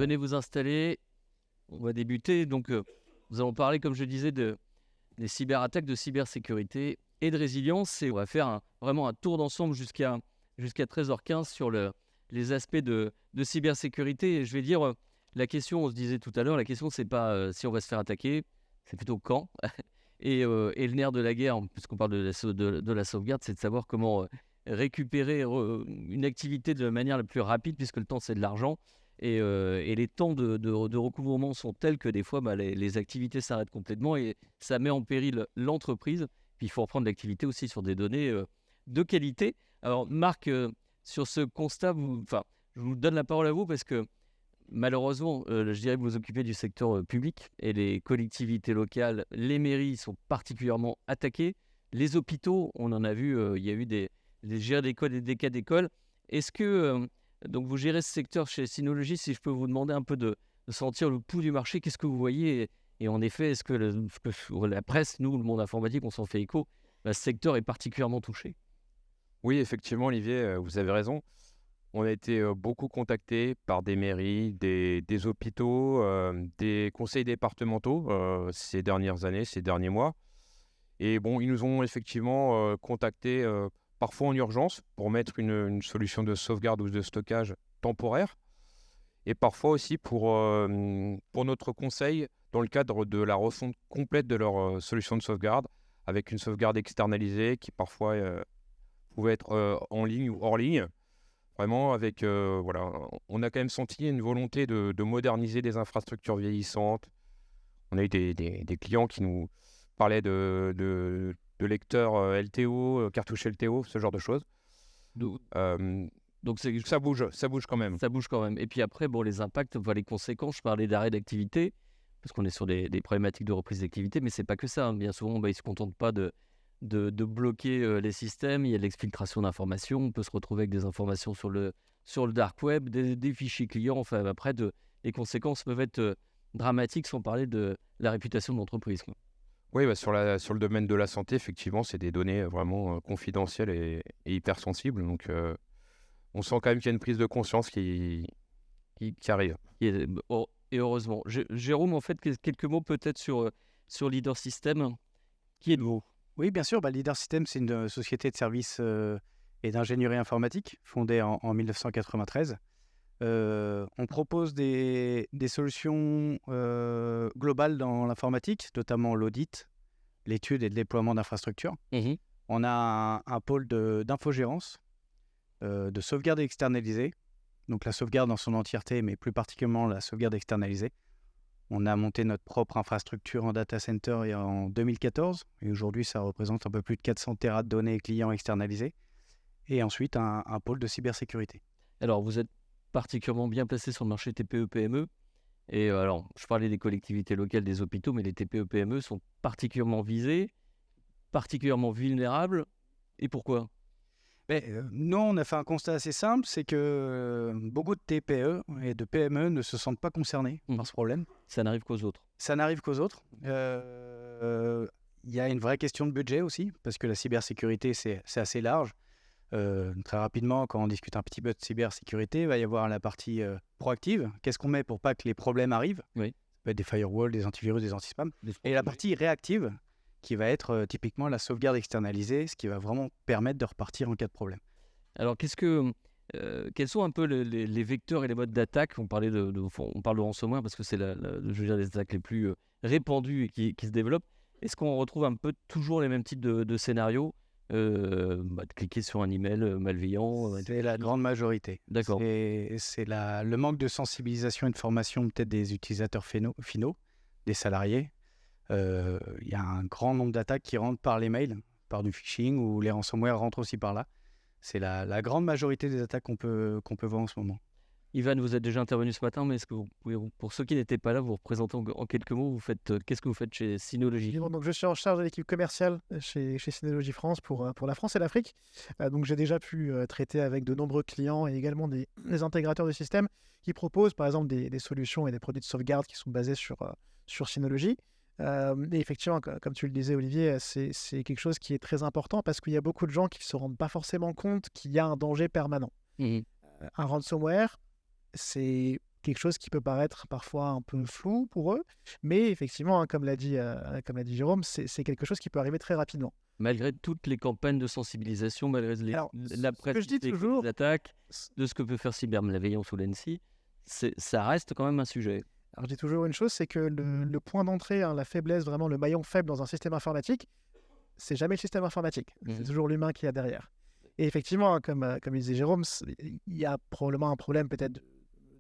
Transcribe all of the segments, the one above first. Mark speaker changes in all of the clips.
Speaker 1: venez vous installer. On va débuter. Donc, nous allons parler, comme je disais, des cyberattaques, de cybersécurité et de résilience. Et on va faire vraiment un tour d'ensemble jusqu'à 13h15 sur les aspects de cybersécurité. Et je vais dire, la question, on se disait tout à l'heure, la question, c'est pas si on va se faire attaquer, c'est plutôt quand. Et le nerf de la guerre, puisqu'on parle de la sauvegarde, c'est de savoir comment récupérer une activité de la manière la plus rapide, puisque le temps, c'est de l'argent. Et les temps de recouvrement sont tels que des fois, les activités s'arrêtent complètement et ça met en péril l'entreprise. Puis il faut reprendre l'activité aussi sur des données de qualité. Alors Marc, sur ce constat, je vous donne la parole à vous parce que malheureusement, je dirais que vous vous occupez du secteur public et les collectivités locales, les mairies sont particulièrement attaquées. Les hôpitaux, on en a vu, il y a eu des gérants d'écoles et des cas d'école. Est-ce que donc vous gérez ce secteur chez Synology, si je peux vous demander un peu de sentir le pouls du marché, qu'est-ce que vous voyez et en effet, est-ce que la presse, nous, le monde informatique, on s'en fait écho, ce secteur est particulièrement touché?
Speaker 2: Oui, effectivement, Olivier, vous avez raison. On a été beaucoup contactés par des mairies, des hôpitaux, des conseils départementaux ces dernières années, ces derniers mois. Et bon, ils nous ont effectivement contactés parfois en urgence pour mettre une solution de sauvegarde ou de stockage temporaire. Et parfois aussi pour notre conseil dans le cadre de la refonte complète de leur solution de sauvegarde, avec une sauvegarde externalisée qui parfois pouvait être en ligne ou hors ligne. Vraiment, voilà, on a quand même senti une volonté de moderniser des infrastructures vieillissantes. On a eu des clients qui nous parlaient de lecteurs LTO, cartouches LTO, ce genre de choses.
Speaker 1: Donc,
Speaker 2: Euh,
Speaker 1: donc
Speaker 2: ça bouge quand même.
Speaker 1: ça bouge quand même. Et puis après, les impacts, les conséquences, je parlais d'arrêt d'activité, parce qu'on est sur des problématiques de reprise d'activité, mais c'est pas que ça. Bien souvent, ils ne se contentent pas de bloquer les systèmes. Il y a de l'exfiltration d'informations. On peut se retrouver avec des informations sur le dark web, des fichiers clients. Enfin, après, les conséquences peuvent être dramatiques, sans parler de la réputation de l'entreprise, quoi.
Speaker 2: Oui, sur le domaine de la santé, effectivement, c'est des données vraiment confidentielles et hyper sensibles. Donc, on sent quand même qu'il y a une prise de conscience qui arrive.
Speaker 1: Et heureusement. Jérôme, en fait, quelques mots peut-être sur Leader System. Qui êtes-vous?
Speaker 3: Oui, bien sûr. Leader System, c'est une société de services et d'ingénierie informatique fondée en 1993. On propose des solutions globales dans l'informatique, notamment l'audit, l'étude et le déploiement d'infrastructures.
Speaker 1: Mmh.
Speaker 3: On a un pôle d'infogérance, de sauvegarde externalisée, donc la sauvegarde dans son entièreté, mais plus particulièrement la sauvegarde externalisée. On a monté notre propre infrastructure en data center en 2014, et aujourd'hui ça représente un peu plus de 400 Tera de données clients externalisés. Et ensuite un pôle de cybersécurité.
Speaker 1: Alors, vous êtes particulièrement bien placé sur le marché TPE-PME. Et alors, je parlais des collectivités locales, des hôpitaux, mais les TPE-PME sont particulièrement visés, particulièrement vulnérables. Et pourquoi?
Speaker 3: Nous, on a fait un constat assez simple, c'est que beaucoup de TPE et de PME ne se sentent pas concernés par ce problème.
Speaker 1: Ça n'arrive qu'aux autres.
Speaker 3: Ça n'arrive qu'aux autres. Il y a une vraie question de budget aussi, parce que la cybersécurité, c'est assez large. Très rapidement, quand on discute un petit peu de cybersécurité, il va y avoir la partie proactive. Qu'est-ce qu'on met pour pas que les problèmes arrivent?
Speaker 1: Oui.
Speaker 3: Ça peut être des firewalls, des antivirus, des anti-spam. Et la partie réactive, qui va être typiquement la sauvegarde externalisée, ce qui va vraiment permettre de repartir en cas de problème.
Speaker 1: Alors, quels sont un peu les vecteurs et les modes d'attaque? On parle de ransomware parce que c'est je veux dire, les attaques les plus répandues et qui se développent. Est-ce qu'on retrouve un peu toujours les mêmes types de scénarios? De cliquer sur un email malveillant.
Speaker 3: C'est la grande majorité.
Speaker 1: D'accord.
Speaker 3: C'est le manque de sensibilisation et de formation peut-être des utilisateurs finaux, des salariés. Il y a un grand nombre d'attaques qui rentrent par les mails, par du phishing, ou les ransomware rentrent aussi par là. C'est la grande majorité des attaques qu'on peut voir en ce moment.
Speaker 1: Ivan, vous êtes déjà intervenu ce matin, mais est-ce que vous pouvez, pour ceux qui n'étaient pas là, vous représenter en quelques mots, qu'est-ce que vous faites chez Synology?
Speaker 4: Donc, je suis en charge de l'équipe commerciale chez Synology France pour la France et l'Afrique. Donc, j'ai déjà pu traiter avec de nombreux clients et également des intégrateurs de systèmes qui proposent, par exemple, des solutions et des produits de sauvegarde qui sont basés sur Synology. Et effectivement, comme tu le disais, Olivier, c'est quelque chose qui est très important parce qu'il y a beaucoup de gens qui ne se rendent pas forcément compte qu'il y a un danger permanent.
Speaker 1: Mmh.
Speaker 4: Un ransomware, c'est quelque chose qui peut paraître parfois un peu flou pour eux, mais effectivement, hein, comme l'a dit Jérôme, c'est quelque chose qui peut arriver très rapidement.
Speaker 1: Malgré toutes les campagnes de sensibilisation, malgré
Speaker 4: Alors,
Speaker 1: la
Speaker 4: ce que je dis
Speaker 1: pratique
Speaker 4: toujours,
Speaker 1: des attaques, de ce que peut faire cybermalveillance ou l'ANSSI, ça reste quand même un sujet.
Speaker 4: alors je dis toujours une chose, c'est que le point d'entrée, hein, la faiblesse, vraiment le maillon faible dans un système informatique, c'est jamais le système informatique. C'est toujours l'humain qui est derrière. Et effectivement, hein, comme disait Jérôme, il y a probablement un problème peut-être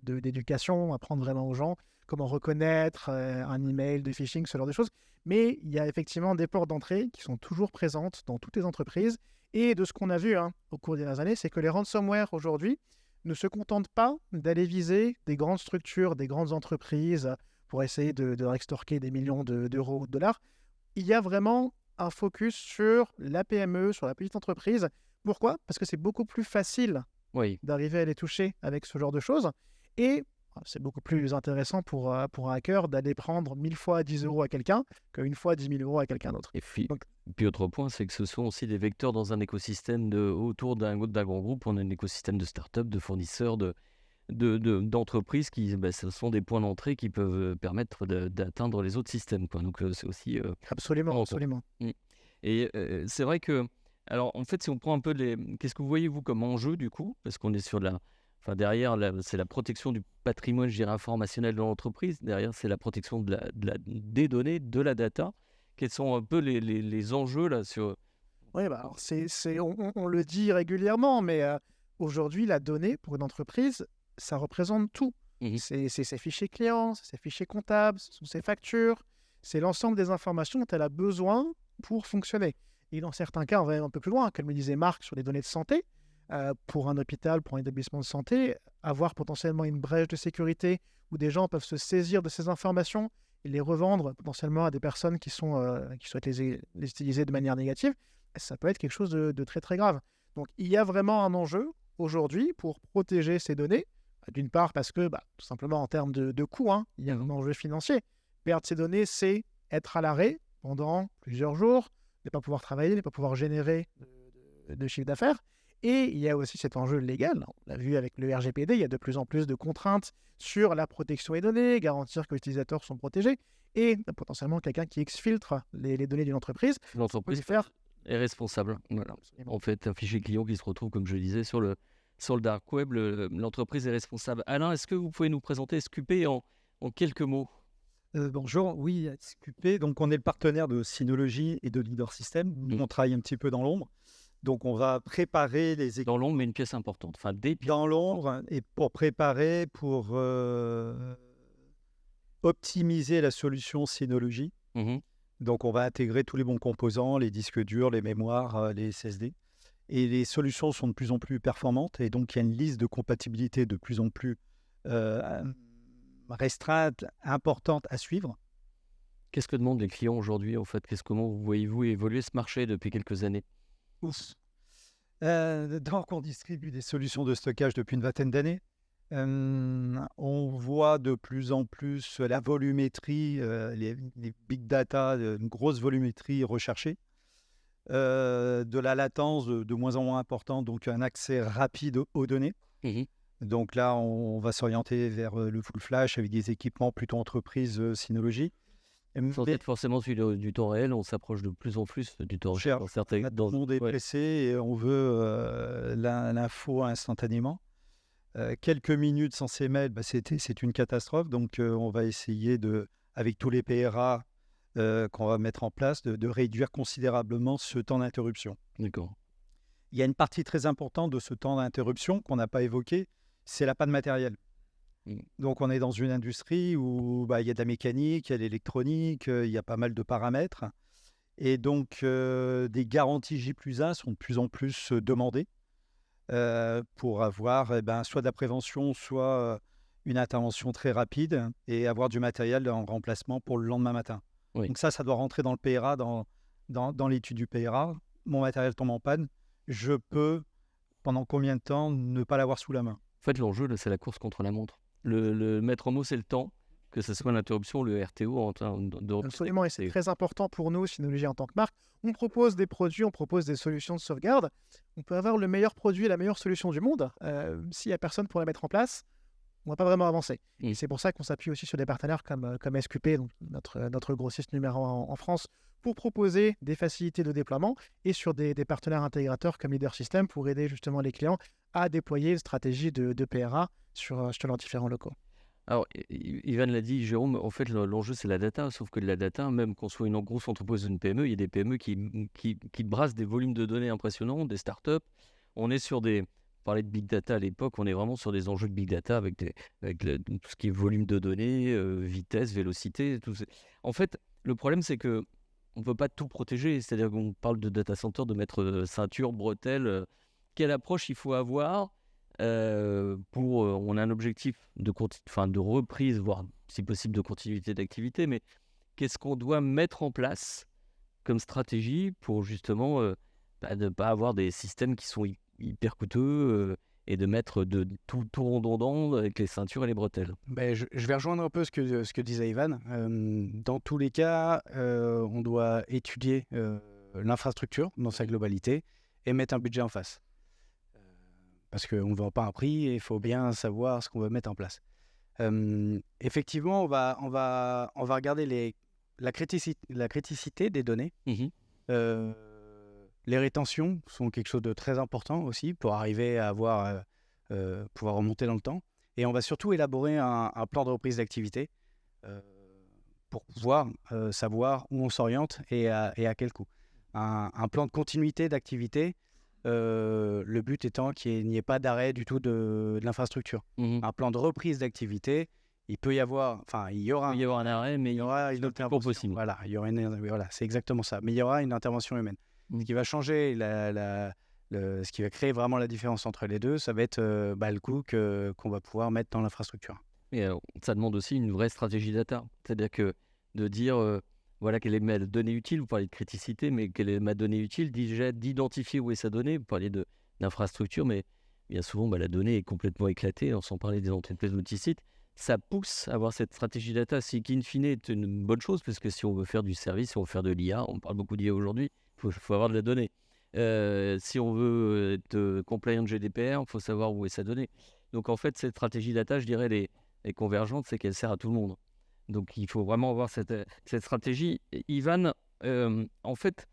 Speaker 4: d'éducation, apprendre vraiment aux gens comment reconnaître un email de phishing, ce genre de choses. Mais il y a effectivement des portes d'entrée qui sont toujours présentes dans toutes les entreprises. Et de ce qu'on a vu au cours des dernières années, c'est que les ransomware aujourd'hui ne se contentent pas d'aller viser des grandes structures, des grandes entreprises pour essayer de extorquer des millions d'euros ou de dollars. Il y a vraiment un focus sur la PME, sur la petite entreprise. Pourquoi ? Parce que c'est beaucoup plus facile
Speaker 1: Oui.
Speaker 4: d'arriver à les toucher avec ce genre de choses. Et c'est beaucoup plus intéressant pour un hacker d'aller prendre 1000 fois 10 euros à quelqu'un qu'une fois 10 000 euros à quelqu'un d'autre.
Speaker 1: Et puis,
Speaker 4: Donc-
Speaker 1: autre point, c'est que ce sont aussi des vecteurs dans un écosystème autour d'un grand groupe. On a un écosystème de start-up, de fournisseurs, d'entreprises ce sont des points d'entrée qui peuvent permettre d'atteindre les autres systèmes, quoi. Donc, c'est aussi
Speaker 4: Absolument,
Speaker 1: prendre en compte.
Speaker 4: absolument.
Speaker 1: Et c'est vrai que, alors en fait, si on prend un peu qu'est-ce que vous voyez vous comme enjeu du coup, parce qu'on est sur derrière, c'est la protection du patrimoine, je dirais, informationnel de l'entreprise. Derrière, c'est la protection des données, de la data. Quels sont un peu les enjeux là sur...
Speaker 4: Oui, alors on le dit régulièrement, mais aujourd'hui, la donnée pour une entreprise, ça représente tout.
Speaker 1: Mhm.
Speaker 4: C'est ses fichiers clients, c'est ses fichiers comptables, ce sont ses factures, c'est l'ensemble des informations dont elle a besoin pour fonctionner. Et dans certains cas, on va aller un peu plus loin, comme le disait Marc, sur les données de santé. Pour un hôpital, pour un établissement de santé, avoir potentiellement une brèche de sécurité où des gens peuvent se saisir de ces informations et les revendre potentiellement à des personnes qui souhaitent les utiliser de manière négative, ça peut être quelque chose de très très grave. Donc il y a vraiment un enjeu aujourd'hui pour protéger ces données, d'une part parce que tout simplement en termes de coûts, il y a un enjeu financier. Perdre ces données, c'est être à l'arrêt pendant plusieurs jours, ne pas pouvoir travailler, ne pas pouvoir générer de chiffre d'affaires. Et il y a aussi cet enjeu légal. On l'a vu avec le RGPD, il y a de plus en plus de contraintes sur la protection des données, garantir que les utilisateurs sont protégés, et potentiellement quelqu'un qui exfiltre les données d'une entreprise.
Speaker 1: L'entreprise
Speaker 4: peut faire
Speaker 1: est responsable. Voilà.
Speaker 4: Absolument.
Speaker 1: En fait, un fichier client qui se retrouve, comme je disais, sur le dark web, l'entreprise est responsable. Alain, est-ce que vous pouvez nous présenter SQP en quelques mots ?
Speaker 5: Bonjour, oui, SQP, donc on est le partenaire de Synology et de Leader System. Nous, on travaille un petit peu dans l'ombre. Donc on va préparer les équipes
Speaker 1: dans l'ombre, mais une pièce importante. Enfin, des pièces
Speaker 5: dans l'ombre et pour préparer, pour optimiser la solution Synology.
Speaker 1: Mhm.
Speaker 5: Donc on va intégrer tous les bons composants, les disques durs, les mémoires, les SSD. Et les solutions sont de plus en plus performantes. Et donc il y a une liste de compatibilité de plus en plus restreinte, importante à suivre.
Speaker 1: Qu'est-ce que demandent les clients aujourd'hui, en fait ? Comment voyez-vous évoluer ce marché depuis quelques années ?
Speaker 5: Donc, on distribue des solutions de stockage depuis une vingtaine d'années. On voit de plus en plus la volumétrie, les big data, une grosse volumétrie recherchée, de la latence de moins en moins importante, donc un accès rapide aux données.
Speaker 1: Mhm.
Speaker 5: Donc là, on va s'orienter vers le full flash avec des équipements plutôt entreprise Synology.
Speaker 1: Sans être forcément du temps réel, on s'approche de plus en plus du temps réel.
Speaker 5: Tout le monde est pressé et on veut l'info instantanément. Quelques minutes sans ces mails, c'est une catastrophe. Donc, on va essayer, avec tous les PRA qu'on va mettre en place, de réduire considérablement ce temps d'interruption.
Speaker 1: D'accord.
Speaker 5: Il y a une partie très importante de ce temps d'interruption qu'on n'a pas évoqué, c'est la panne matérielle. Donc, on est dans une industrie où il y a de la mécanique, il y a de l'électronique, il y a pas mal de paramètres. Et donc, des garanties J+1 sont de plus en plus demandées pour avoir soit de la prévention, soit une intervention très rapide et avoir du matériel en remplacement pour le lendemain matin.
Speaker 1: Oui.
Speaker 5: Donc ça doit rentrer dans le PRA, dans l'étude du PRA. Mon matériel tombe en panne, je peux, pendant combien de temps, ne pas l'avoir sous la main ?
Speaker 1: En fait, l'enjeu, là, c'est la course contre la montre. Le maître mot, c'est le temps, que ce soit l'interruption, le RTO.
Speaker 4: Absolument, et c'est très important pour nous, Synology en tant que marque. On propose des produits, on propose des solutions de sauvegarde. On peut avoir le meilleur produit et la meilleure solution du monde. S'il n'y a personne pour la mettre en place, on va pas vraiment avancer.
Speaker 1: Mm.
Speaker 4: Et c'est pour ça qu'on s'appuie aussi sur des partenaires comme SQP, donc notre grossiste numéro 1 en France, pour proposer des facilités de déploiement et sur des partenaires intégrateurs comme Leader System pour aider justement les clients à déployer une stratégie de PRA sur leurs différents locaux.
Speaker 1: Alors, Ivan l'a dit, Jérôme, en fait, l'enjeu, c'est la data. Sauf que la data, même qu'on soit une grosse entreprise ou une PME, il y a des PME qui brassent des volumes de données impressionnants, des startups. On est sur des. On parlait de big data à l'époque, on est vraiment sur des enjeux de big data avec tout ce qui est volume de données, vitesse, vélocité. En fait, le problème, c'est que on ne peut pas tout protéger. C'est-à-dire qu'on parle de data center, de mettre ceinture, bretelles. Quelle approche il faut avoir on a un objectif de reprise, voire si possible de continuité d'activité, mais qu'est-ce qu'on doit mettre en place comme stratégie pour justement ne pas avoir des systèmes qui sont hyper coûteux et de mettre tout redondant avec les ceintures et les bretelles.
Speaker 3: Je vais rejoindre un peu ce que disait Ivan. Dans tous les cas, on doit étudier l'infrastructure dans sa globalité et mettre un budget en face. Parce qu'on ne vend pas un prix et il faut bien savoir ce qu'on veut mettre en place. Effectivement, on va regarder la criticité des données. Les rétentions sont quelque chose de très important aussi pour arriver à pouvoir remonter dans le temps. Et on va surtout élaborer un plan de reprise d'activité pour pouvoir savoir où on s'oriente et à quel coût. Un plan de continuité d'activité. Le but étant qu'il n'y ait pas d'arrêt du tout de l'infrastructure. Un plan de reprise d'activité, il y aura
Speaker 1: un arrêt, mais
Speaker 3: il y aura une intervention
Speaker 1: possible.
Speaker 3: Voilà, voilà, c'est exactement ça. Mais il y aura une intervention humaine. Ce qui va changer, ce qui va créer vraiment la différence entre les deux, ça va être le coût qu'on va pouvoir mettre dans l'infrastructure.
Speaker 1: Et ça demande aussi une vraie stratégie data. C'est-à-dire que de dire voilà quelle est ma donnée utile, vous parlez de criticité, mais quelle est ma donnée utile, déjà d'identifier où est sa donnée, vous parlez d'infrastructure, mais bien souvent la donnée est complètement éclatée, sans parler des entreprises multisites. Ça pousse à avoir cette stratégie data, ce qui in fine est une bonne chose, parce que si on veut faire du service, si on veut faire de l'IA, on parle beaucoup d'IA aujourd'hui, il faut avoir de la donnée. Si on veut être compliant GDPR, il faut savoir où est sa donnée. Donc en fait, cette stratégie data, je dirais, les convergentes, c'est qu'elle sert à tout le monde. Donc il faut vraiment avoir cette stratégie. Ivan, en fait,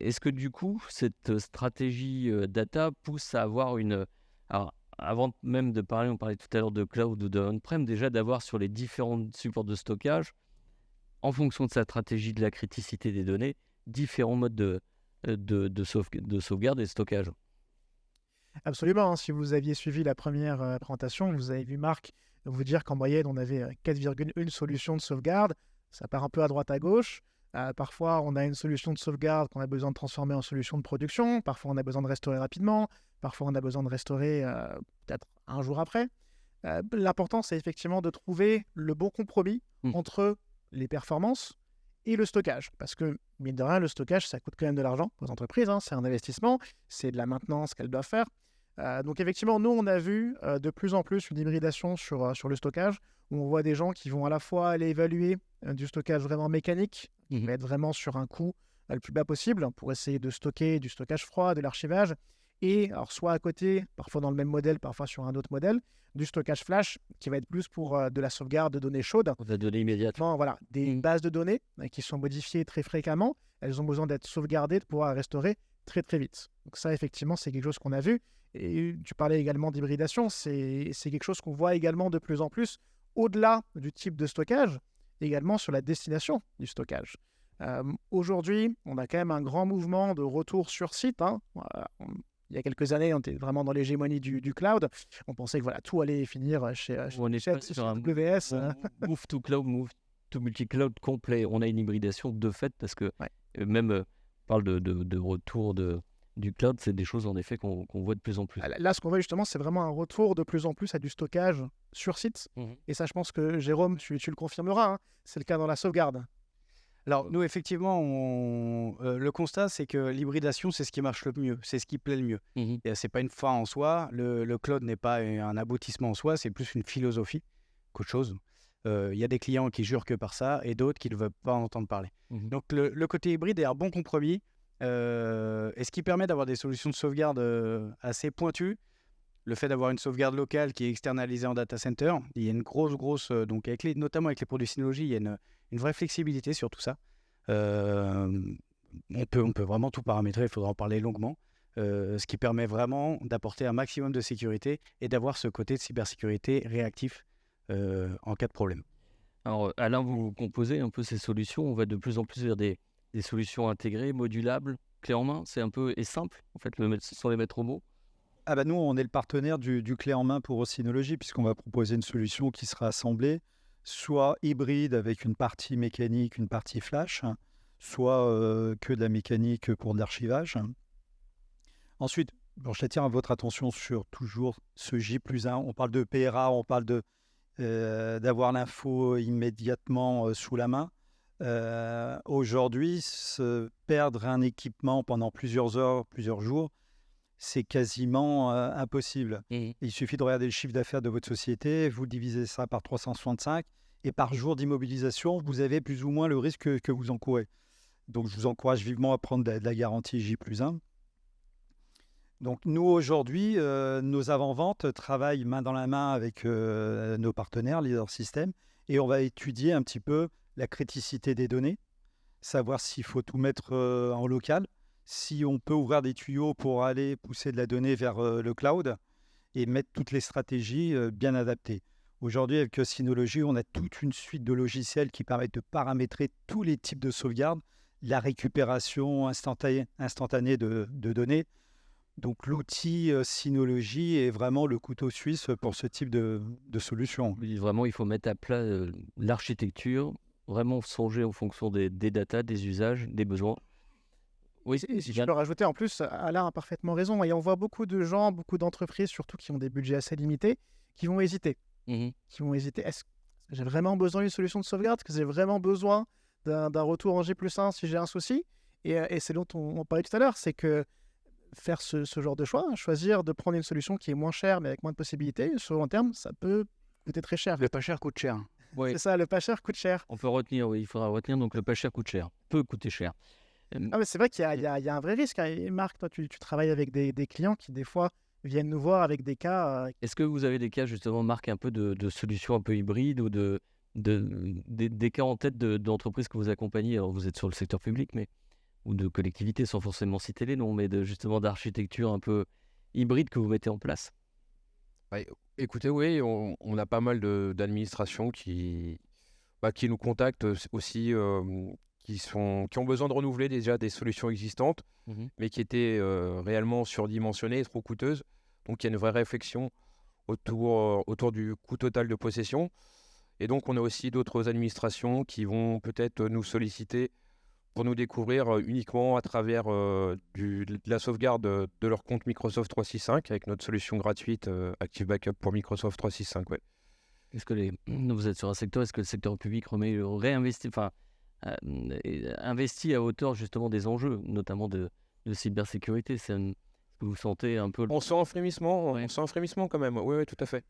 Speaker 1: est-ce que du coup, cette stratégie data pousse à avoir Alors, avant même de parler, on parlait tout à l'heure de cloud ou de on-prem, déjà d'avoir sur les différents supports de stockage, en fonction de sa stratégie de la criticité des données, différents modes de sauvegarde et de stockage.
Speaker 4: Absolument. Si vous aviez suivi la première présentation, vous avez vu Marc vous dire qu'en moyenne, on avait 4,1 solutions de sauvegarde. Ça part un peu à droite à gauche. Parfois, on a une solution de sauvegarde qu'on a besoin de transformer en solution de production. Parfois, on a besoin de restaurer rapidement. Parfois, on a besoin de restaurer peut-être un jour après. L'important, c'est effectivement de trouver le bon compromis entre les performances et le stockage. Parce que, mine de rien, le stockage, ça coûte quand même de l'argent aux entreprises. C'est un investissement, c'est de la maintenance qu'elles doivent faire. Donc effectivement, nous, on a vu de plus en plus une hybridation sur le stockage, où on voit des gens qui vont à la fois aller évaluer du stockage vraiment mécanique, qui va être vraiment sur un coût le plus bas possible, pour essayer de stocker du stockage froid, de l'archivage, et alors soit à côté, parfois dans le même modèle, parfois sur un autre modèle, du stockage flash, qui va être plus pour de la sauvegarde de données chaudes.
Speaker 1: De données immédiates.
Speaker 4: Voilà, des bases de données qui sont modifiées très fréquemment, elles ont besoin d'être sauvegardées, de pouvoir restaurer très très vite. Donc ça, effectivement, c'est quelque chose qu'on a vu. Et tu parlais également d'hybridation, c'est quelque chose qu'on voit également de plus en plus, au-delà du type de stockage, également sur la destination du stockage. Aujourd'hui, on a quand même un grand mouvement de retour sur site. Il y a quelques années, on était vraiment dans l'hégémonie du cloud. On pensait que tout allait finir chez AWS.
Speaker 1: Move to cloud, move to multi-cloud complet. On a une hybridation de fait parce que même on parle de retour du cloud, c'est des choses en effet qu'on voit de plus en plus.
Speaker 4: Là, ce qu'on voit justement, c'est vraiment un retour de plus en plus à du stockage sur site. Et ça, je pense que Jérôme, tu le confirmeras, c'est le cas dans la sauvegarde.
Speaker 3: Alors, nous, effectivement, le constat, c'est que l'hybridation, c'est ce qui marche le mieux, c'est ce qui plaît le mieux. Et c'est pas une fin en soi, le cloud n'est pas un aboutissement en soi, c'est plus une philosophie qu'autre chose. Il y a des clients qui jurent que par ça et d'autres qui ne veulent pas en entendre parler. Donc, le côté hybride est un bon compromis. Et ce qui permet d'avoir des solutions de sauvegarde assez pointues, le fait d'avoir une sauvegarde locale qui est externalisée en data center, il y a une grosse, donc notamment avec les produits Synology, il y a une vraie flexibilité sur tout ça. On peut vraiment tout paramétrer, il faudra en parler longuement. Ce qui permet vraiment d'apporter un maximum de sécurité et d'avoir ce côté de cybersécurité réactif en cas de problème.
Speaker 1: Alors, Alain, vous composez un peu ces solutions. On va de plus en plus vers des solutions intégrées, modulables, clés en main. C'est un peu et simple, en fait, sans les mettre au mot.
Speaker 5: Ah bah nous, on est le partenaire du clé en main pour Synology, puisqu'on va proposer une solution qui sera assemblée, soit hybride avec une partie mécanique, une partie flash, soit que de la mécanique pour de l'archivage. Ensuite, bon, j'attire votre attention sur toujours ce J+1. On parle de PRA, on parle d'avoir l'info immédiatement sous la main. Aujourd'hui, perdre un équipement pendant plusieurs heures, plusieurs jours, c'est quasiment impossible. Il suffit de regarder le chiffre d'affaires de votre société, vous divisez ça par 365, et par jour d'immobilisation, vous avez plus ou moins le risque que vous encourez. Donc, je vous encourage vivement à prendre de la garantie J+1. Donc, nous, aujourd'hui, nos avant-ventes travaillent main dans la main avec nos partenaires, Leader System, et on va étudier un petit peu la criticité des données, savoir s'il faut tout mettre en local, si on peut ouvrir des tuyaux pour aller pousser de la donnée vers le cloud et mettre toutes les stratégies bien adaptées. Aujourd'hui, avec Synology, on a toute une suite de logiciels qui permettent de paramétrer tous les types de sauvegarde, la récupération instantanée de données. Donc, l'outil Synology est vraiment le couteau suisse pour ce type de solution.
Speaker 1: Vraiment, il faut mettre à plat l'architecture, vraiment songer en fonction des datas, des usages, des besoins.
Speaker 4: Oui, si je peux rajouter, en plus, Alain a parfaitement raison. Et on voit beaucoup de gens, beaucoup d'entreprises, surtout qui ont des budgets assez limités, qui vont hésiter. Est-ce que j'ai vraiment besoin d'une solution de sauvegarde? Est-ce que j'ai vraiment besoin d'un retour en J+1 si j'ai un souci? Et c'est dont on parlait tout à l'heure, c'est que faire ce genre de choix, choisir de prendre une solution qui est moins chère mais avec moins de possibilités, sur le long terme, ça peut coûter très cher.
Speaker 3: Le pas cher coûte cher.
Speaker 1: Oui.
Speaker 4: C'est ça, le pas cher coûte cher.
Speaker 1: On peut retenir, oui, il faudra retenir, donc le pas cher coûte cher, peut coûter cher.
Speaker 4: Ah, mais c'est vrai qu'il y a un vrai risque. Et Marc, toi, tu travailles avec des clients qui, des fois, viennent nous voir avec des cas.
Speaker 1: Est-ce que vous avez des cas, justement, Marc, un peu de solutions un peu hybrides ou des cas en tête d'entreprises que vous accompagnez? Alors, vous êtes sur le secteur public, ou de collectivités, sans forcément citer les noms, mais justement d'architecture un peu hybride que vous mettez en place?
Speaker 2: Écoutez, oui, on a pas mal d'administrations qui nous contactent aussi, qui ont besoin de renouveler déjà des solutions existantes, mais qui étaient réellement surdimensionnées et trop coûteuses. Donc, il y a une vraie réflexion autour du coût total de possession. Et donc, on a aussi d'autres administrations qui vont peut-être nous solliciter pour nous découvrir uniquement à travers de la sauvegarde de leur compte Microsoft 365 avec notre solution gratuite Active Backup pour Microsoft 365. Ouais.
Speaker 1: Est-ce que vous êtes sur un secteur, est-ce que le secteur public investit à hauteur justement des enjeux, notamment de cybersécurité? Est-ce que vous sentez un peu...
Speaker 2: On sent un frémissement quand même, oui, tout à fait.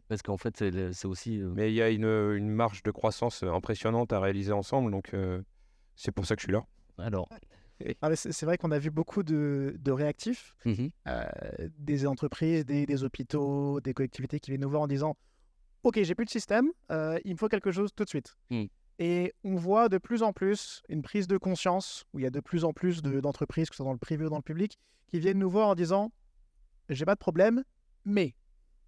Speaker 1: Parce qu'en fait, c'est aussi...
Speaker 2: Mais il y a une marge de croissance impressionnante à réaliser ensemble, donc c'est pour ça que je suis là.
Speaker 1: Alors...
Speaker 4: c'est vrai qu'on a vu beaucoup de réactifs, des entreprises, des hôpitaux, des collectivités qui viennent nous voir en disant « Ok, j'ai plus de système, il me faut quelque chose tout de suite. Et on voit de plus en plus une prise de conscience, où il y a de plus en plus d'entreprises, que ce soit dans le privé ou dans le public, qui viennent nous voir en disant « J'ai pas de problème, mais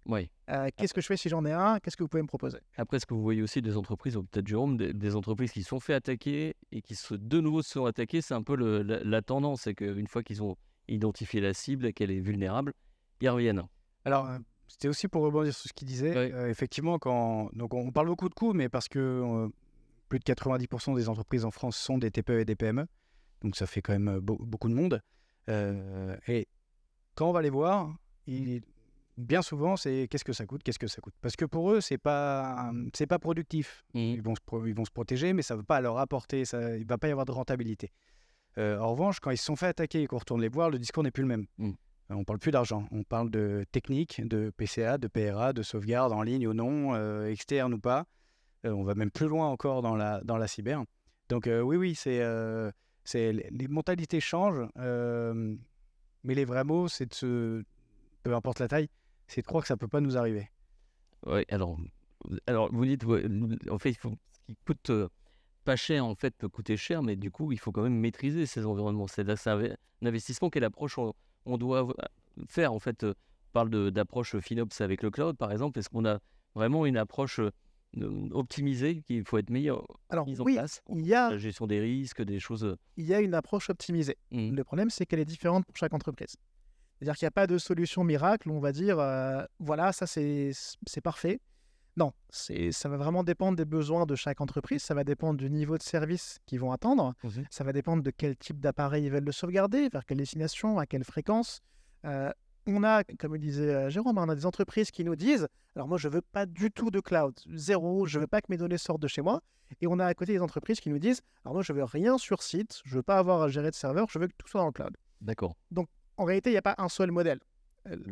Speaker 1: oui.
Speaker 4: Qu'est-ce que je fais si j'en ai un? Qu'est-ce que vous pouvez me proposer ?»
Speaker 1: Après, ce que vous voyez aussi des entreprises, ou peut-être Jérôme, des entreprises qui se sont fait attaquer et qui de nouveau se sont attaquées, c'est un peu la tendance, c'est qu'une fois qu'ils ont identifié la cible et qu'elle est vulnérable, ils reviennent.
Speaker 3: Alors, c'était aussi pour rebondir sur ce qu'il disait. Effectivement, donc on parle beaucoup de coûts, mais parce que plus de 90% des entreprises en France sont des TPE et des PME, donc ça fait quand même beaucoup de monde. Et quand on va les voir, bien souvent, c'est qu'est-ce que ça coûte? Parce que pour eux, c'est pas productif. Ils vont se protéger, mais ça ne va pas leur apporter, il ne va pas y avoir de rentabilité. En revanche, quand ils se sont fait attaquer et qu'on retourne les voir, le discours n'est plus le même. On ne parle plus d'argent, on parle de technique, de PCA, de PRA, de sauvegarde en ligne ou non, externe ou pas. On va même plus loin encore dans la cyber. Donc oui, les mentalités changent, mais les vrais mots, peu importe la taille, c'est de croire que ça ne peut pas nous arriver.
Speaker 1: Ouais, alors vous dites, ouais, en fait, ce qui coûte pas cher, en fait, peut coûter cher, mais du coup, il faut quand même maîtriser ces environnements. C'est un investissement. Quelle approche on doit faire, en fait? On parle d'approche FinOps avec le cloud, par exemple. Est-ce qu'on a vraiment une approche optimisée qu'il faut être
Speaker 4: Alors
Speaker 1: mise en
Speaker 4: oui,
Speaker 1: place?
Speaker 4: il y a,
Speaker 1: La gestion des risques, des choses.
Speaker 4: il y a une approche optimisée. Le problème, c'est qu'elle est différente pour chaque entreprise. C'est-à-dire qu'il n'y a pas de solution miracle où on va dire, voilà, ça c'est parfait. Non, ça va vraiment dépendre des besoins de chaque entreprise, ça va dépendre du niveau de service qu'ils vont attendre, ça va dépendre de quel type d'appareil ils veulent le sauvegarder, vers quelle destination, à quelle fréquence. On a, comme le disait Jérôme, on a des entreprises qui nous disent, alors moi je ne veux pas du tout de cloud, zéro, je ne veux pas que mes données sortent de chez moi. Et on a à côté des entreprises qui nous disent, alors moi je ne veux rien sur site, je ne veux pas avoir à gérer de serveur, je veux que tout soit dans le cloud.
Speaker 1: D'accord.
Speaker 4: Donc en réalité, il n'y a pas un seul modèle.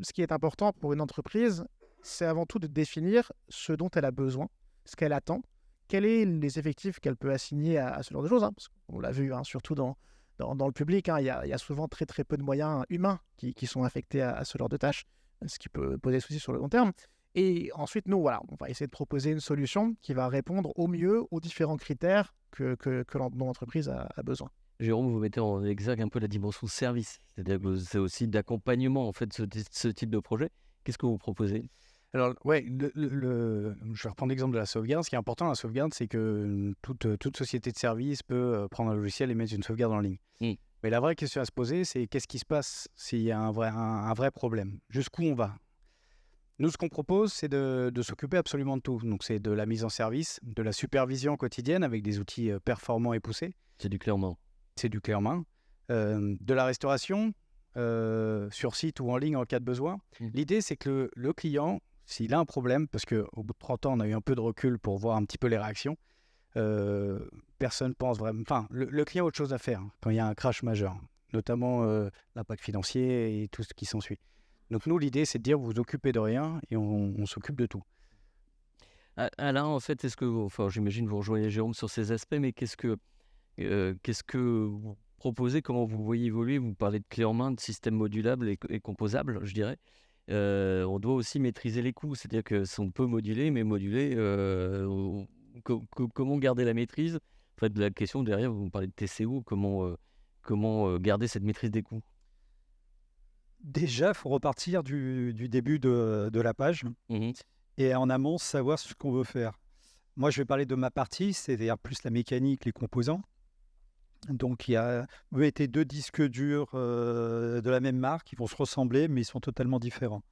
Speaker 4: Ce qui est important pour une entreprise, c'est avant tout de définir ce dont elle a besoin, ce qu'elle attend, quels sont les effectifs qu'elle peut assigner à ce genre de choses. Parce qu'on l'a vu, surtout dans le public, il y a souvent très très peu de moyens humains qui sont affectés à ce genre de tâches, ce qui peut poser des soucis sur le long terme. Et ensuite, nous, voilà, on va essayer de proposer une solution qui va répondre au mieux aux différents critères que l'entreprise a besoin.
Speaker 1: Jérôme, vous mettez en exergue un peu la dimension service, c'est-à-dire que c'est aussi d'accompagnement, en fait, ce type de projet. Qu'est-ce que vous proposez?
Speaker 3: Alors, ouais, je vais reprendre l'exemple de la sauvegarde. Ce qui est important dans la sauvegarde, c'est que toute société de service peut prendre un logiciel et mettre une sauvegarde en ligne. Mais la vraie question à se poser, c'est qu'est-ce qui se passe s'il y a un vrai problème? Jusqu'où on va? Nous, ce qu'on propose, c'est de s'occuper absolument de tout. Donc, c'est de la mise en service, de la supervision quotidienne avec des outils performants et poussés.
Speaker 1: C'est du clé en main.
Speaker 3: C'est du clé en main. De la restauration sur site ou en ligne en cas de besoin. L'idée, c'est que le client, s'il a un problème, parce qu'au bout de 30 ans, on a eu un peu de recul pour voir un petit peu les réactions, personne pense vraiment... Enfin, le client a autre chose à faire quand il y a un crash majeur, notamment l'impact financier et tout ce qui s'ensuit. Donc nous, l'idée, c'est de dire, vous vous occupez de rien et on s'occupe de tout.
Speaker 1: Alain, en fait, j'imagine que vous rejoignez Jérôme sur ces aspects, mais qu'est-ce que vous proposez? Comment vous voyez évoluer? Vous parlez de clé en main, de systèmes modulables et composables, je dirais. On doit aussi maîtriser les coûts, c'est-à-dire que on peut moduler, mais comment garder la maîtrise? En fait, la question derrière, vous parlez de TCO, comment garder cette maîtrise des coûts?
Speaker 5: Déjà, il faut repartir du début de la page et en amont, savoir ce qu'on veut faire. Moi, je vais parler de ma partie, c'est-à-dire plus la mécanique, les composants. Donc, il y a été 2 disques durs de la même marque, ils vont se ressembler, mais ils sont totalement différents.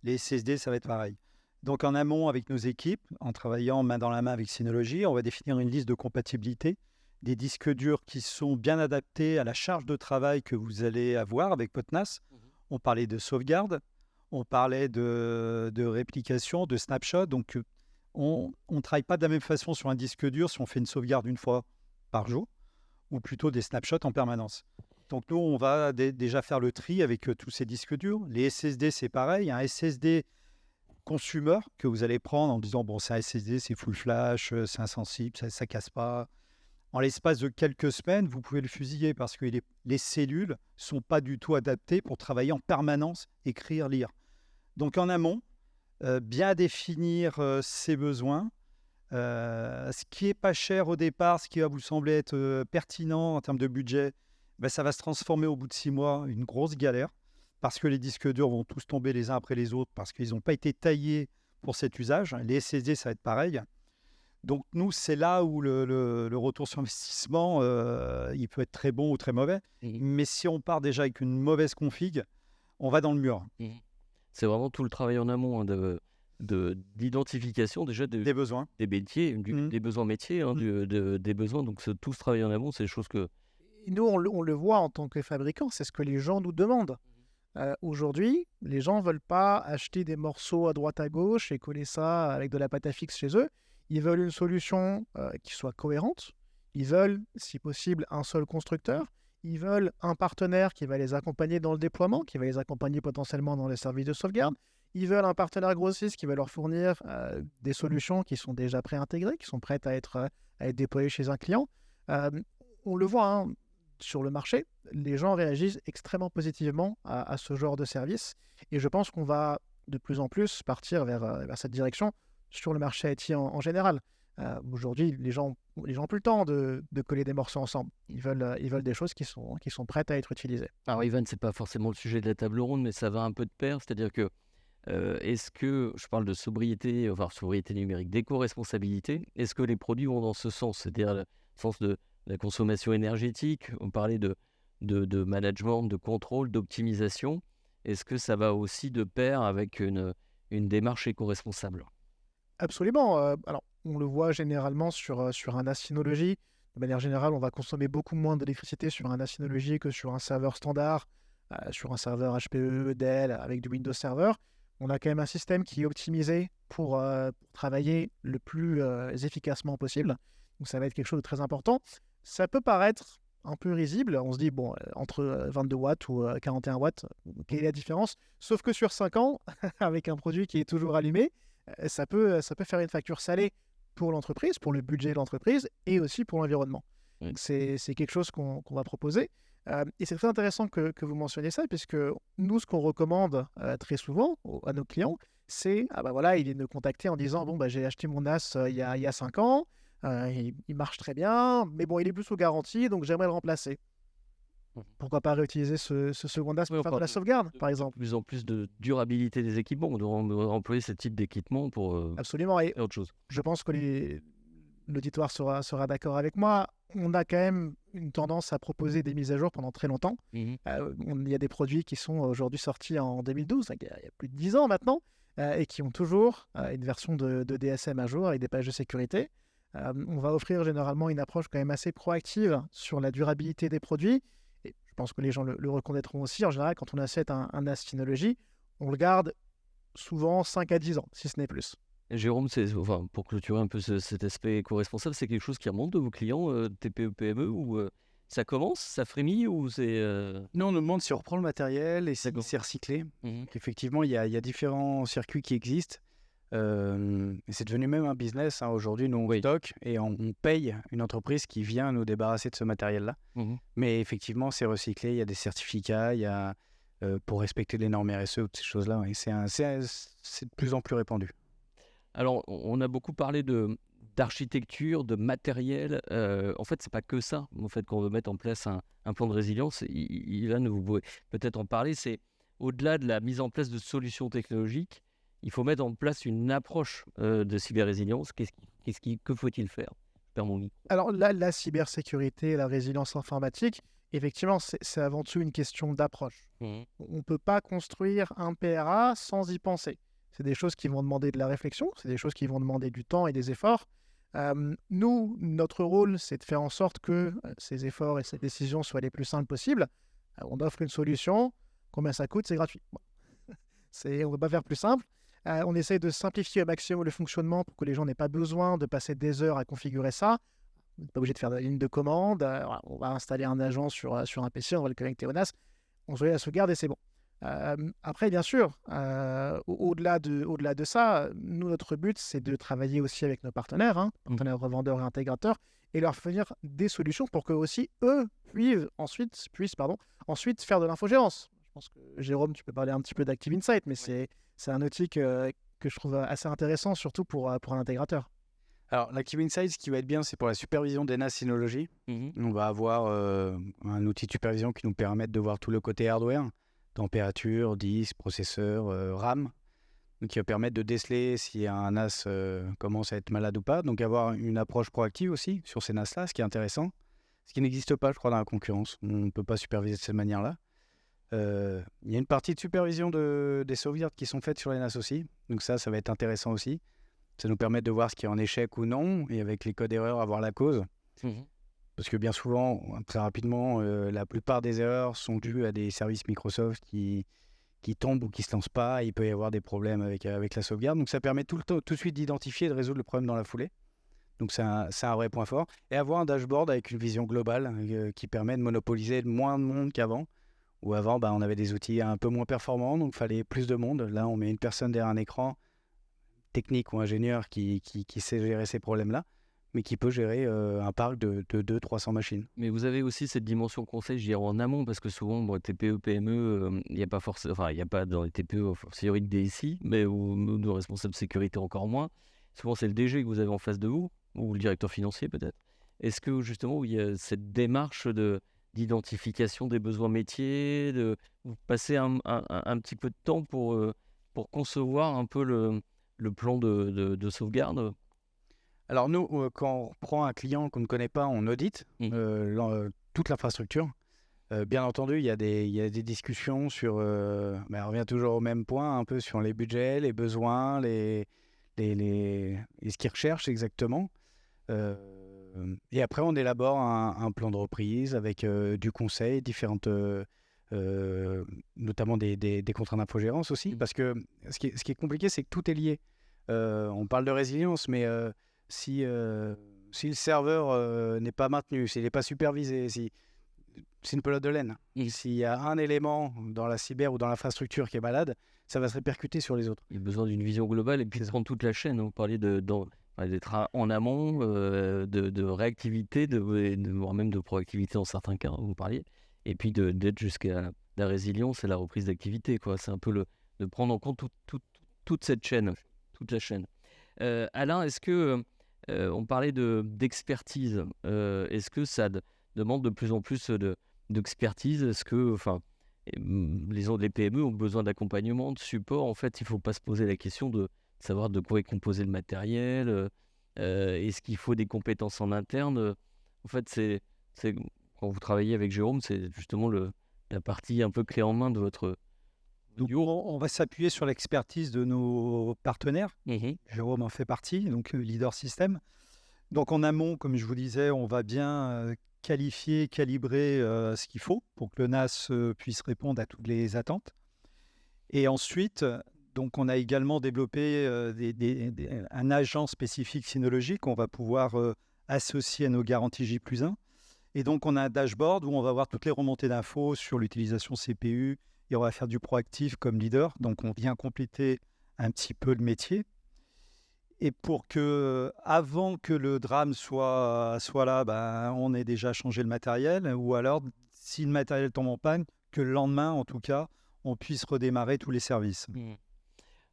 Speaker 5: Les SSD, ça va être pareil. Donc, en amont, avec nos équipes, en travaillant main dans la main avec Synology, on va définir une liste de compatibilité, des disques durs qui sont bien adaptés à la charge de travail que vous allez avoir avec votre NAS. On parlait de sauvegarde, on parlait de réplication, de snapshot. Donc, on ne travaille pas de la même façon sur un disque dur si on fait une sauvegarde une fois par jour, ou plutôt des snapshots en permanence. Donc nous, on va déjà faire le tri avec tous ces disques durs. Les SSD, c'est pareil. Un SSD consumer que vous allez prendre en disant, bon, c'est un SSD, c'est full flash, c'est insensible, ça ne casse pas. En l'espace de quelques semaines, vous pouvez le fusiller parce que les cellules ne sont pas du tout adaptées pour travailler en permanence, écrire, lire. Donc en amont, bien définir ses besoins. Ce qui n'est pas cher au départ, ce qui va vous sembler être pertinent en termes de budget, ça va se transformer au bout de 6 mois, une grosse galère, parce que les disques durs vont tous tomber les uns après les autres, parce qu'ils n'ont pas été taillés pour cet usage. Les SSD, ça va être pareil. Donc nous, c'est là où le retour sur investissement, il peut être très bon ou très mauvais. Mais si on part déjà avec une mauvaise config, on va dans le mur.
Speaker 1: C'est vraiment tout le travail en amont d'identification déjà
Speaker 5: des besoins,
Speaker 1: des métiers, des besoins métiers, des besoins. Donc tout ce travail en amont, c'est des choses que...
Speaker 4: Nous, on le voit en tant que fabricant, c'est ce que les gens nous demandent. Aujourd'hui, les gens ne veulent pas acheter des morceaux à droite à gauche et coller ça avec de la pâte à fixe chez eux. Ils veulent une solution qui soit cohérente. Ils veulent, si possible, un seul constructeur. Ils veulent un partenaire qui va les accompagner dans le déploiement, qui va les accompagner potentiellement dans les services de sauvegarde. Ils veulent un partenaire grossiste qui va leur fournir des solutions qui sont déjà préintégrées, qui sont prêtes à être déployées chez un client. On le voit sur le marché, les gens réagissent extrêmement positivement à ce genre de service. Et je pense qu'on va de plus en plus partir vers cette direction sur le marché IT en général. Aujourd'hui, les gens n'ont plus le temps de coller des morceaux ensemble. Ils veulent des choses qui sont prêtes à être utilisées.
Speaker 1: Alors Ivan, c'est pas forcément le sujet de la table ronde, mais ça va un peu de pair, c'est-à-dire que est-ce que, je parle de sobriété, enfin sobriété numérique, d'éco-responsabilité, est-ce que les produits vont dans ce sens, c'est-à-dire le sens de la consommation énergétique, on parlait de management, de contrôle, d'optimisation, est-ce que ça va aussi de pair avec une démarche éco-responsable?
Speaker 4: Absolument. Alors, on le voit généralement sur un NAS Synology. De manière générale, on va consommer beaucoup moins d'électricité sur un NAS Synology que sur un serveur standard, sur un serveur HPE, Dell, avec du Windows Server. On a quand même un système qui est optimisé pour travailler le plus efficacement possible. Donc, ça va être quelque chose de très important. Ça peut paraître un peu risible. On se dit, bon, entre 22 watts ou 41 watts, quelle est la différence? Sauf que sur 5 ans, avec un produit qui est toujours allumé, ça peut faire une facture salée pour l'entreprise, pour le budget de l'entreprise et aussi pour l'environnement.
Speaker 1: Oui.
Speaker 4: Donc, c'est quelque chose qu'on va proposer. Et c'est très intéressant que vous mentionniez ça, puisque nous, ce qu'on recommande très souvent à nos clients, c'est ils viennent nous contacter en disant bon, j'ai acheté mon NAS il y a 5 ans, il marche très bien, mais bon, il est plus sous garantie, donc j'aimerais le remplacer. Pourquoi pas réutiliser ce second NAS pour faire de la sauvegarde, par exemple?
Speaker 1: De plus en plus de durabilité des équipements, on doit employer ce type d'équipement pour
Speaker 4: Absolument. Et
Speaker 1: faire autre chose.
Speaker 4: je pense que l'auditoire sera d'accord avec moi. On a quand même une tendance à proposer des mises à jour pendant très longtemps. Il y a des produits qui sont aujourd'hui sortis en 2012, il y a plus de 10 ans maintenant, et qui ont toujours une version de DSM à jour avec des pages de sécurité. On va offrir généralement une approche quand même assez proactive sur la durabilité des produits. Et je pense que les gens le reconnaîtront aussi. En général, quand on achète un NAS Synology, on le garde souvent 5 à 10 ans, si ce n'est plus.
Speaker 1: Et Jérôme, pour clôturer un peu cet aspect éco-responsable, c'est quelque chose qui remonte de vos clients TPE, PME, ou ça commence, ça frémit, ou c'est...
Speaker 3: Nous, on nous demande si on reprend le matériel et si
Speaker 1: D'accord.
Speaker 3: c'est recyclé.
Speaker 1: Mhm.
Speaker 3: Effectivement, il y a différents circuits qui existent. Et c'est devenu même un business. Aujourd'hui, nous, on stocke et on paye une entreprise qui vient nous débarrasser de ce matériel-là.
Speaker 1: Mhm.
Speaker 3: Mais effectivement, c'est recyclé. Il y a des certificats, il y a, pour respecter les normes RSE, toutes ces choses-là. Ouais. C'est de plus en plus répandu.
Speaker 1: Alors, on a beaucoup parlé d'architecture, de matériel. En fait, c'est pas que ça. En fait, quand on veut mettre en place un plan de résilience, Ivan, vous pouvez peut-être en parler, c'est au-delà de la mise en place de solutions technologiques, il faut mettre en place une approche de cyber-résilience. Que faut-il faire? Je perds mon micro.
Speaker 4: Alors, la cybersécurité, la résilience informatique, effectivement, c'est avant tout une question d'approche. On ne peut pas construire un PRA sans y penser. C'est des choses qui vont demander de la réflexion, c'est des choses qui vont demander du temps et des efforts. Nous, notre rôle, c'est de faire en sorte que ces efforts et ces décisions soient les plus simples possibles. On offre une solution. Combien ça coûte? C'est gratuit. Bon. On ne va pas faire plus simple. On essaye de simplifier au maximum le fonctionnement pour que les gens n'aient pas besoin de passer des heures à configurer ça. On n'est pas obligé de faire de la ligne de commande. On va installer un agent sur un PC, on va le connecter au NAS. On se la sauvegarde et c'est bon. Après, bien sûr, au-delà de ça, nous, notre but, c'est de travailler aussi avec nos partenaires, partenaires revendeurs et intégrateurs, et leur fournir des solutions pour qu'eux aussi, eux, puissent ensuite faire de l'infogérance. Je pense que, Jérôme, tu peux parler un petit peu d'Active Insight, mais c'est un outil que je trouve assez intéressant, surtout pour un intégrateur.
Speaker 3: Alors, l'Active Insight, ce qui va être bien, c'est pour la supervision des NAS Synology. On va avoir un outil de supervision qui nous permet de voir tout le côté hardware, température, disque, processeur, RAM, donc qui va permettre de déceler si un NAS commence à être malade ou pas. Donc avoir une approche proactive aussi sur ces NAS-là, ce qui est intéressant, ce qui n'existe pas, je crois, dans la concurrence. On ne peut pas superviser de cette manière-là. Il y a une partie de supervision des sauvegardes qui sont faites sur les NAS aussi, donc ça va être intéressant aussi. Ça nous permet de voir ce qui est en échec ou non, et avec les codes erreurs, avoir la cause. Parce que bien souvent, très rapidement, la plupart des erreurs sont dues à des services Microsoft qui tombent ou qui ne se lancent pas. Il peut y avoir des problèmes avec la sauvegarde. Donc ça permet tout de suite d'identifier et de résoudre le problème dans la foulée. Donc c'est un vrai point fort. Et avoir un dashboard avec une vision globale qui permet de monopoliser moins de monde qu'avant. Où avant, on avait des outils un peu moins performants, donc il fallait plus de monde. Là, on met une personne derrière un écran, technique ou ingénieur, qui sait gérer ces problèmes-là. mais qui peut gérer un parc de 200-300 machines.
Speaker 1: Mais vous avez aussi cette dimension conseil, je dirais, en amont, parce que souvent, TPE, PME, il n'y a pas forcément, enfin, il n'y a pas dans les TPE, a fortiori de DSI, mais ou de responsable sécurité encore moins. Souvent, c'est le DG que vous avez en face de vous, ou le directeur financier peut-être. Est-ce que justement, il y a cette démarche d'identification des besoins métiers, vous passez un petit peu de temps pour concevoir un peu le plan de sauvegarde?
Speaker 3: Alors nous, quand on prend un client qu'on ne connaît pas, on audite toute l'infrastructure. Bien entendu, il y a des discussions sur... on revient toujours au même point, un peu sur les budgets, les besoins, et ce qu'ils recherchent exactement. Et après, on élabore un plan de reprise avec du conseil, notamment des contrats d'infogérance aussi. Parce que ce qui est compliqué, c'est que tout est lié. On parle de résilience, mais si le serveur n'est pas maintenu, s'il n'est pas supervisé, c'est une pelote de laine. S'il y a un élément dans la cyber ou dans l'infrastructure qui est malade, ça va se répercuter sur les autres.
Speaker 1: Il y a besoin d'une vision globale et puis de prendre toute la chaîne. Vous parliez d'être en amont, de réactivité, voire même de proactivité en certains cas, vous parliez. Et puis d'être jusqu'à la résilience et la reprise d'activité, quoi. C'est un peu de prendre en compte toute cette chaîne, toute la chaîne. Alain, est-ce que on parlait d'expertise, est-ce que ça demande de plus en plus d'expertise? Est-ce que, les PME ont besoin d'accompagnement, de support? En fait, il ne faut pas se poser la question de savoir de quoi est composé le matériel. Est-ce qu'il faut des compétences en interne? En fait, c'est quand vous travaillez avec Jérôme, c'est justement la partie un peu clé en main de votre...
Speaker 5: Donc, on va s'appuyer sur l'expertise de nos partenaires. Jérôme en fait partie, donc leader système. Donc en amont, comme je vous disais, on va bien qualifier, calibrer ce qu'il faut pour que le NAS puisse répondre à toutes les attentes. Et ensuite, donc on a également développé un agent spécifique Synology qu'on va pouvoir associer à nos garanties J+1. Et donc on a un dashboard où on va voir toutes les remontées d'infos sur l'utilisation CPU, et on va faire du proactif comme leader. Donc, on vient compléter un petit peu le métier. Et pour que, avant que le drame soit là, on ait déjà changé le matériel. Ou alors, si le matériel tombe en panne, que le lendemain, en tout cas, on puisse redémarrer tous les services.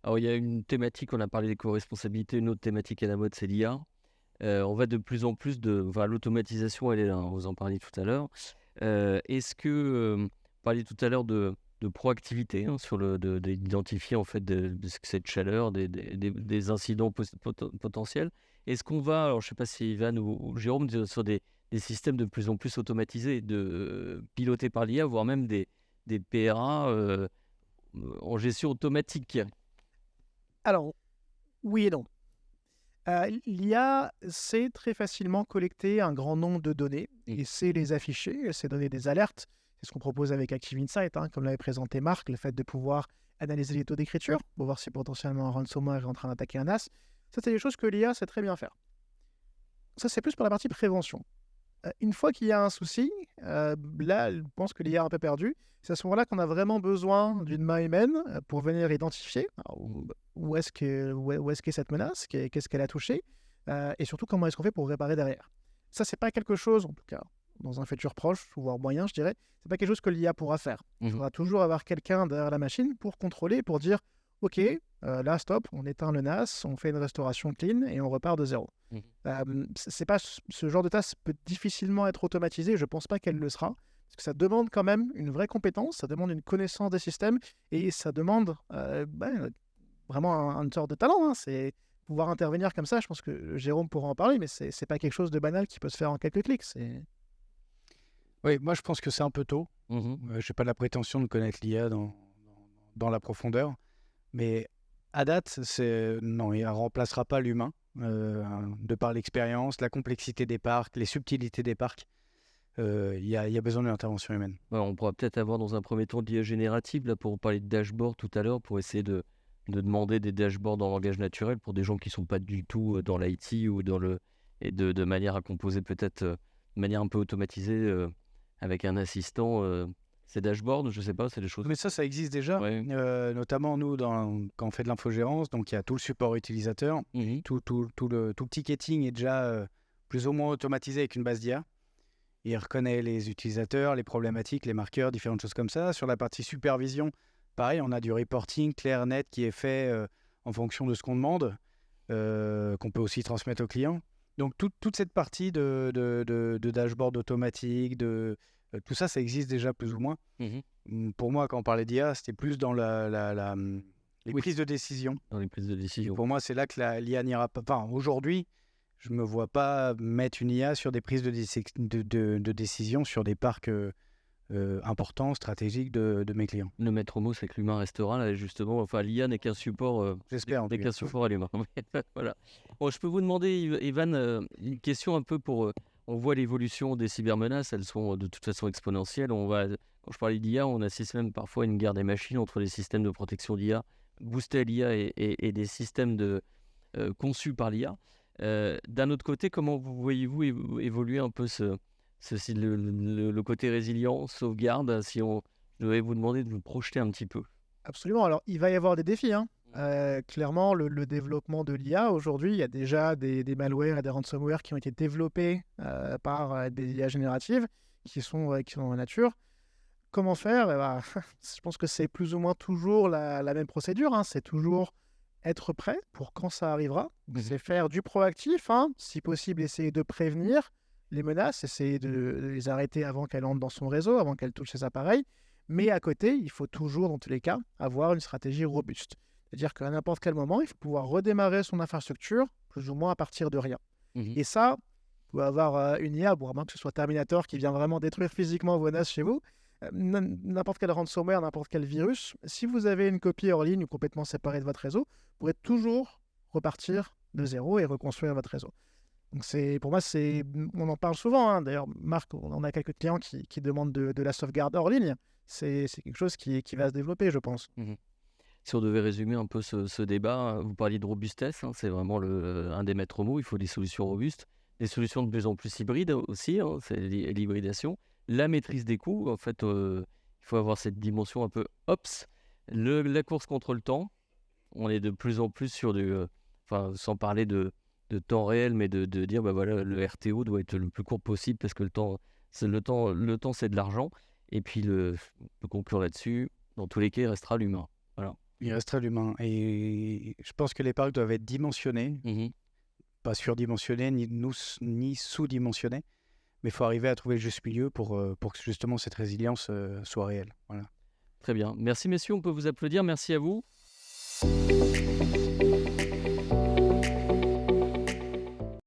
Speaker 1: Alors, il y a une thématique, on a parlé des co-responsabilités. Une autre thématique à la mode, c'est l'IA. On va de plus en plus l'automatisation, elle est là, vous en parliez tout à l'heure. Est-ce que, vous parliez tout à l'heure de proactivité, sur d'identifier en fait cette chaleur, des incidents potentiels. Est-ce qu'on va, alors je ne sais pas si Ivan ou Jérôme, sur des systèmes de plus en plus automatisés, pilotés par l'IA, voire même des PRA en gestion automatique?
Speaker 4: Alors, oui et non. L'IA sait très facilement collecter un grand nombre de données et sait les afficher, sait donner des alertes. C'est ce qu'on propose avec Active Insight, comme l'avait présenté Marc, le fait de pouvoir analyser les taux d'écriture pour voir si potentiellement un ransomware est en train d'attaquer un NAS. Ça, c'est des choses que l'IA sait très bien faire. Ça, c'est plus pour la partie prévention. Une fois qu'il y a un souci, là, je pense que l'IA est un peu perdu. C'est à ce moment-là qu'on a vraiment besoin d'une main humaine pour venir identifier où est-ce qu'est cette menace, qu'est-ce qu'elle a touché, et surtout comment est-ce qu'on fait pour réparer derrière. Ça, c'est pas quelque chose, en tout cas, dans un futur proche, voire moyen, je dirais, c'est pas quelque chose que l'IA pourra faire. Il faudra toujours avoir quelqu'un derrière la machine pour contrôler, pour dire « Ok, là, stop, on éteint le NAS, on fait une restauration clean et on repart de zéro. » C'est pas ce genre de tâche peut difficilement être automatisé, je pense pas qu'elle le sera, parce que ça demande quand même une vraie compétence, ça demande une connaissance des systèmes et ça demande vraiment une sorte de talent. C'est pouvoir intervenir comme ça, je pense que Jérôme pourra en parler, mais c'est pas quelque chose de banal qui peut se faire en quelques clics.
Speaker 3: Oui, moi je pense que c'est un peu tôt. Je n'ai pas la prétention de connaître l'IA dans la profondeur, mais à date, non, il ne remplacera pas l'humain, de par l'expérience, la complexité des parcs, les subtilités des parcs. Il y a besoin d'une intervention humaine.
Speaker 1: Ouais, on pourra peut-être avoir dans un premier temps de l'IA générative, là, pour parler de dashboard tout à l'heure, pour essayer de demander des dashboards en langage naturel pour des gens qui ne sont pas du tout dans l'IT ou et de manière à composer peut-être de manière un peu automatisée avec un assistant. Ces dashboards, je ne sais pas, c'est des choses...
Speaker 3: Mais ça existe déjà, notamment nous, quand on fait de l'infogérance, donc il y a tout le support utilisateur, tout le ticketing est déjà plus ou moins automatisé avec une base d'IA. Il reconnaît les utilisateurs, les problématiques, les marqueurs, différentes choses comme ça. Sur la partie supervision, pareil, on a du reporting clair, net qui est fait en fonction de ce qu'on demande, qu'on peut aussi transmettre aux clients. Donc toute cette partie de dashboard automatique, tout ça, ça existe déjà plus ou moins. Pour moi, quand on parlait d'IA, c'était plus dans les prises de décision.
Speaker 1: Dans les prises de décision.
Speaker 3: Pour moi, c'est là que l'IA n'ira pas. Enfin, aujourd'hui, je ne me vois pas mettre une IA sur des prises de décision sur des parcs importants, stratégiques de mes clients.
Speaker 1: Le maître mot, c'est que l'humain restera là, justement. Enfin, l'IA n'est qu'un support.
Speaker 3: J'espère.
Speaker 1: N'est qu'un support à l'humain. Voilà. Bon, je peux vous demander, Evan, une question un peu pour. On voit l'évolution des cybermenaces, elles sont de toute façon exponentielles. Quand je parlais d'IA, on assiste même parfois à une guerre des machines entre les systèmes de protection d'IA, boostés à l'IA et des systèmes conçus par l'IA. D'un autre côté, comment voyez-vous évoluer un peu le côté résilient, sauvegarde, si je devais vous demander de vous projeter un petit peu?
Speaker 4: Absolument. Alors, il va y avoir des défis. Clairement, le développement de l'IA, aujourd'hui, il y a déjà des malwares et des ransomware qui ont été développés par des IA génératives qui sont en nature. Comment faire? Je pense que c'est plus ou moins toujours la même procédure. C'est toujours être prêt pour quand ça arrivera. C'est faire du proactif, si possible, essayer de prévenir les menaces, essayer de les arrêter avant qu'elles entrent dans son réseau, avant qu'elles touchent ses appareils. Mais à côté, il faut toujours, dans tous les cas, avoir une stratégie robuste. C'est-à-dire qu'à n'importe quel moment, il faut pouvoir redémarrer son infrastructure, plus ou moins à partir de rien. Et ça, vous pouvez avoir une IA, à moins que ce soit Terminator qui vient vraiment détruire physiquement vos NAS chez vous, n'importe quel ransomware, n'importe quel virus, si vous avez une copie hors ligne ou complètement séparée de votre réseau, vous pourrez toujours repartir de zéro et reconstruire votre réseau. Donc pour moi, on en parle souvent. D'ailleurs, Marc, on a quelques clients qui demandent de la sauvegarde hors ligne. C'est quelque chose qui va se développer, je pense.
Speaker 1: Si on devait résumer un peu ce débat, vous parliez de robustesse, c'est vraiment un des maîtres mots. Il faut des solutions robustes, des solutions de plus en plus hybrides aussi, c'est l'hybridation. La maîtrise des coûts, en fait, il faut avoir cette dimension un peu ops. La course contre le temps, on est de plus en plus sur sans parler de temps réel, mais de dire, le RTO doit être le plus court possible parce que le temps c'est de l'argent. Et puis, on peut conclure là-dessus. Dans tous les cas, il restera l'humain. Voilà.
Speaker 3: Il restera l'humain. Et je pense que les parcs doivent être dimensionnés, pas surdimensionnés, ni sous-dimensionnés. Mais il faut arriver à trouver le juste milieu pour que justement cette résilience soit réelle. Voilà.
Speaker 1: Très bien. Merci messieurs, on peut vous applaudir. Merci à vous.